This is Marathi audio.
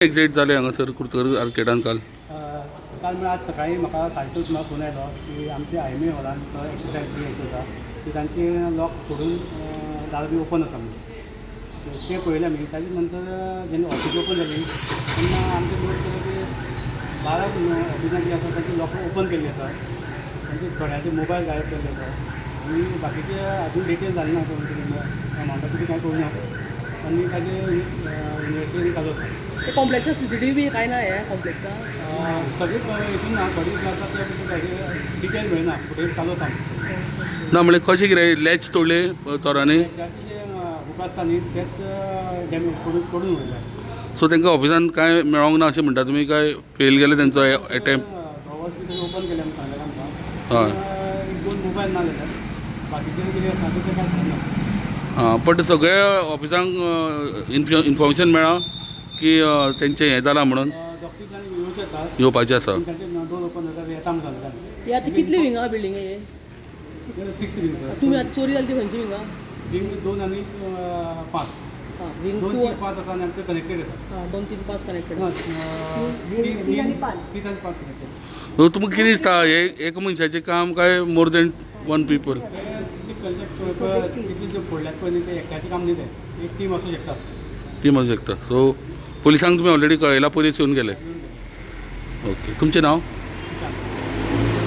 एक्सिडेंट जाले हांगासर कुर्तकर आर्केडान काल. काल म्हळ्यार आज सकाळी म्हाका 7:30 म्हाका फोन आयलो की आमच्या IMA हॉलान तो एक्सरसायज बी आसा की तांची लॉक सोडून दार बी ओपन आसा म्हणून ते पळयलें आमी. ताजे नंतर जेन्ना ऑफिस ओपन जाली तेन्ना आमचे नोट केलें की 12 ऑफिसां जी आसा तांची लॉक ओपन केल्ली आसा, तांचे थोड्यांचे मोबायल गायब केल्ले आसा आनी बाकीचे अजून डिटेल जाले ना अमावंटा कितें कांय कळूं ना आनी ताजे इन्वेस्टिगेशन चालू आसा. ते कॉम्प्लेक्सा CCTV काय ना हे कॉम्प्लेक्सा सगळी हितून ना थोडी आसा ते डिटेल मेळना, फुटेज चालू आसा. ना म्हणजे कशें कितें लॅच तोडले चोरांनी, त्याचे जे हुक आसता न्ही तेच डॅमेज तोडून उडयला. सो तांकां ऑफिसान कांय मेळोंक ना अशें म्हणटा तुमी, काय फेल गेले तेंचो अटेम्प्ट? ड्रॉवर्स बी सगळे ओपन केले आमी सांगलें आमकां. हय, 2 मोबायल ना जाल्यार बाकीचे कितें आसा तें कांय सांगना. हां. बट सगळे ऑफिसांक इन्फॉर्मेशन मेळ्ळा की तेंचें हें जालां म्हणून डॉक्टर्स आनी येवचे आसात, येवपाचें आसा. तांचे डोर ओपन जाता येता म्हणून सांगता. हे आतां कितली विंगा बिल्डींग हे 6 विंग्स आसा. तुम्ही आतां चोरी जाली ती खंयची विंगा? विंग 2 आनी 5. हां विंग 2, 2 3, 5 आसा आनी आमचे कनेक्टेड आसा. हां 2, 3, 5 कनेक्टेड. 3 आनी 5 कनेक्टेड. तुमकां कितें दिसता हे एक मनशाचें काम काय मोर देन 1 पीपल? तितले जे फोडल्यात पळय न्ही ते एकट्याचें काम न्ही तें, एक टीम आसूं शकता. टीम आसूं शकता. सो पुलिसांक तुमी ऑलरेडी कळयला, पुलीस येवन गेले. ओके. तुमचें नांव?